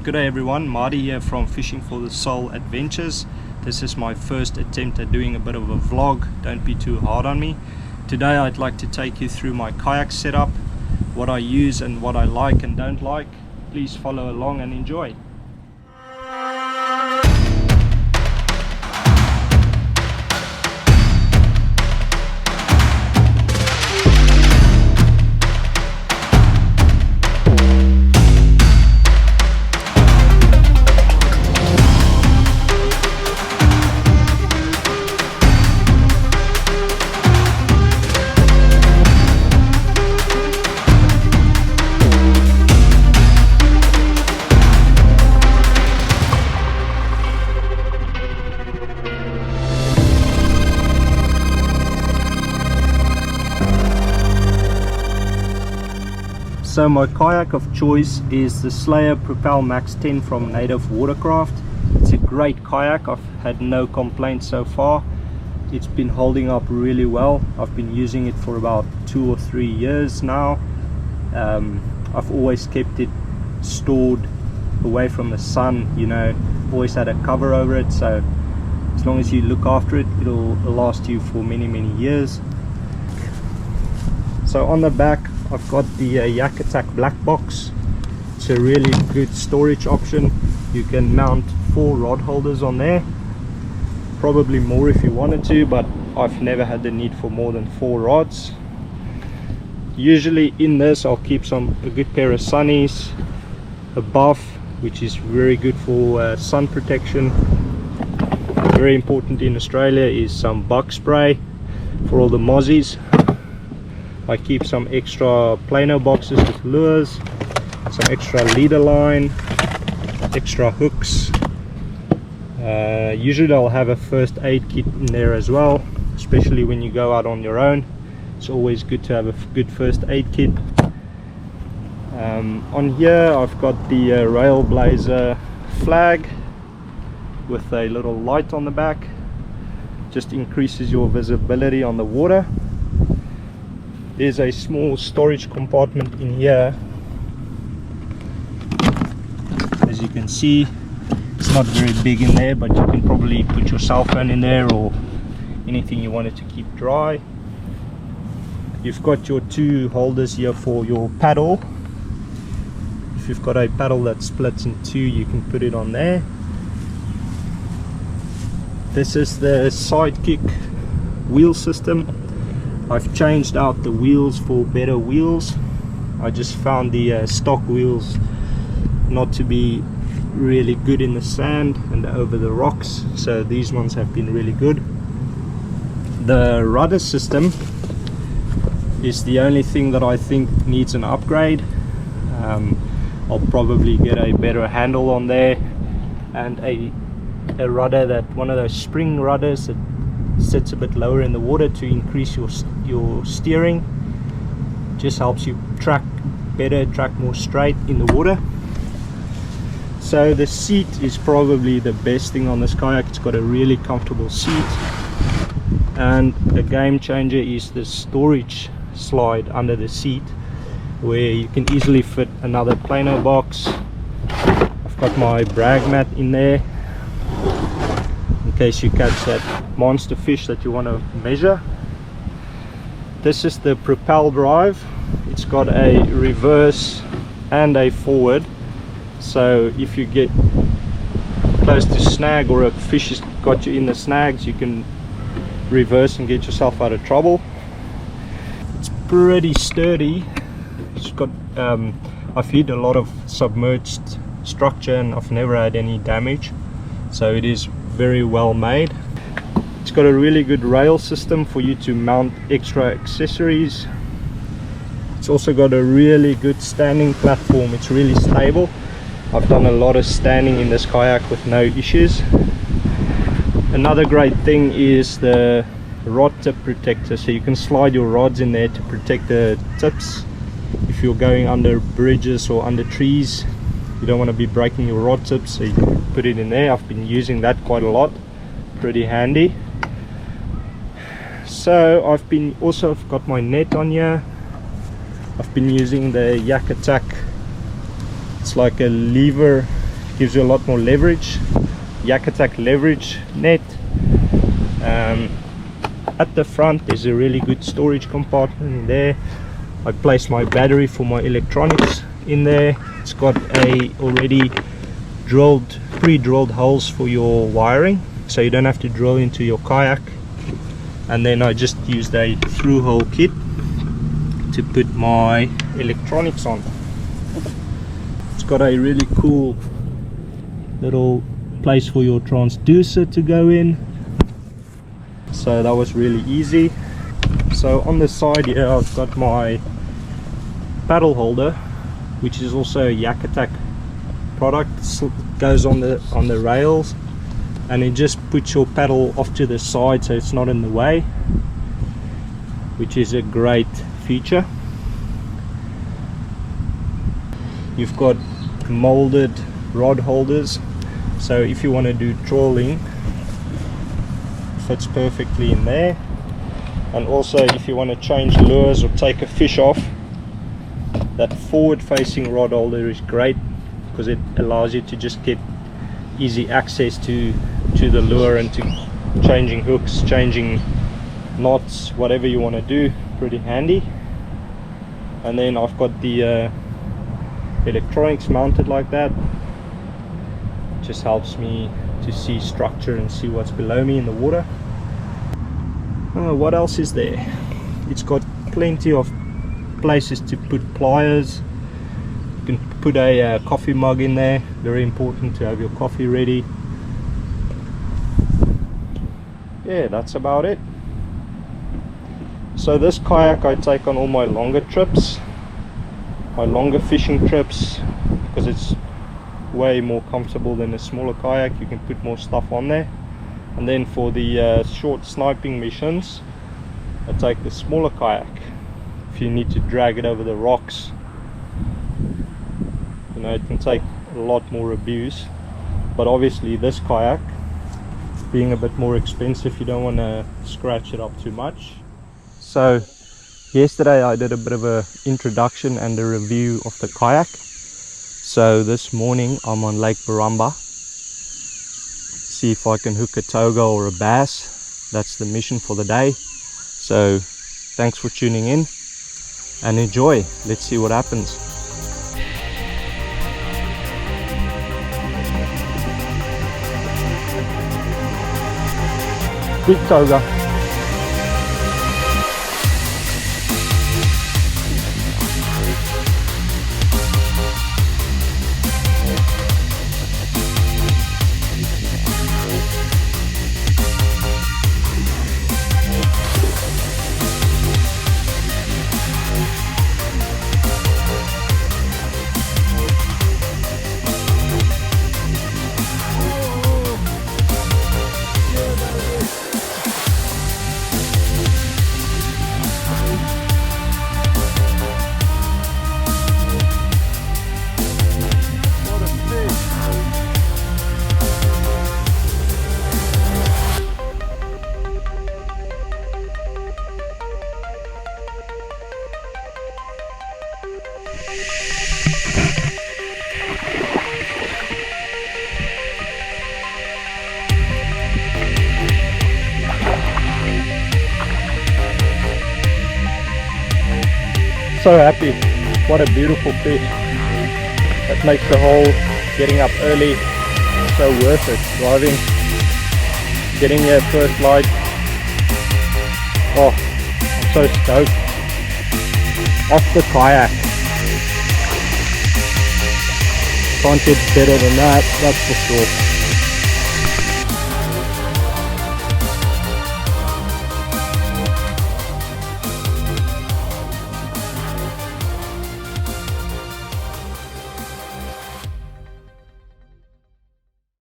Good day everyone, Marty here from Fishing for the Soul Adventures. This is my first attempt at doing a bit of a vlog. Don't be too hard on me. Today I'd like to take you through my kayak setup, what I use and what I like and don't like. Please follow along and enjoy. So my kayak of choice is the Slayer Propel Max 10 from Native Watercraft. It's a great kayak. I've had no complaints so far. It's been holding up really well. I've been using it for about 2 or 3 years now. I've always kept it stored away from the sun, you know, always had a cover over it, so as long as you look after it, it'll last you for many years. So on the back I've got the Yak Attack black box. It's a really good storage option. You can mount 4 rod holders on there, probably more if you wanted to, but I've never had the need for more than 4 rods. Usually in this I'll keep a good pair of sunnies, a buff, which is very good for sun protection. Very important in Australia is some bug spray for all the mozzies. I keep some extra plano boxes with lures, some extra leader line, extra hooks. Usually I'll have a first aid kit in there as well, especially when you go out on your own. It's always good to have a good first aid kit. On here I've got the Railblazer flag with a little light on the back. Just increases your visibility on the water. There's a small storage compartment in here. As you can see, it's not very big in there, but you can probably put your cell phone in there or anything you wanted to keep dry. You've got your 2 holders here for your paddle. If you've got a paddle that splits in 2, you can put it on there. This is the Sidekick wheel system. I've changed out the wheels for better wheels. I just found the stock wheels not to be really good in the sand and over the rocks, so these ones have been really good. The rudder system is the only thing that I think needs an upgrade. I'll probably get a better handle on there and a rudder, that one of those spring rudders that sits a bit lower in the water to increase your steering. Just helps you track better, track more straight in the water. So the seat is probably the best thing on this kayak. It's got a really comfortable seat, and a game changer is the storage slide under the seat, where you can easily fit another plano box. I've got my brag mat in there in case you catch that monster fish that you want to measure. This is the propel drive. It's got a reverse and a forward, so if you get close to snag or a fish has got you in the snags, you can reverse and get yourself out of trouble. It's pretty sturdy. It's got I've hit a lot of submerged structure and I've never had any damage, so it is very well made. It's got a really good rail system for you to mount extra accessories. It's also got a really good standing platform. It's really stable. I've done a lot of standing in this kayak with no issues. Another great thing is the rod tip protector, so you can slide your rods in there to protect the tips. If you're going under bridges or under trees, you don't want to be breaking your rod tips, so you can put it in there. I've been using that quite a lot, pretty handy. So I've got my net on here. I've been using the Yak Attack. It's like a lever gives you a lot more leverage, yak attack leverage net. At the front there's a really good storage compartment in there. I place my battery for my electronics in there. It's got a already pre-drilled holes for your wiring, so you don't have to drill into your kayak. And then I just used a through hole kit to put my electronics on. It's got a really cool little place for your transducer to go in, so that was really easy. So on the side here I've got my paddle holder, which is also a yak attack product. It goes on the rails, and it just puts your paddle off to the side so it's not in the way, which is a great feature. You've got molded rod holders, so if you want to do trawling, fits perfectly in there. And also if you want to change lures or take a fish off, that forward facing rod holder is great, because it allows you to just get easy access to the lure and to changing hooks, changing knots, whatever you want to do. Pretty handy. And then I've got the electronics mounted like that. Just helps me to see structure and see what's below me in the water. What else is there? It's got plenty of places to put pliers. You can put a coffee mug in there, very important to have your coffee ready. Yeah, that's about it. So this kayak I take on all my longer trips, my longer fishing trips, because it's way more comfortable than a smaller kayak. You can put more stuff on there. And then for the short sniping missions, I take the smaller kayak. If you need to drag it over the rocks, you know, it can take a lot more abuse. But obviously this kayak, being a bit more expensive, you don't want to scratch it up too much. So yesterday I did a bit of a introduction and a review of the kayak. So this morning I'm on Lake Baramba. See if I can hook a toga or a bass. That's the mission for the day. So thanks for tuning in and enjoy. Let's see what happens. Big toga. So happy. What a beautiful fish. That makes the whole getting up early so worth it. Driving, getting here first light. Oh, I'm so stoked. Off the kayak. Can't get better than that, that's for sure.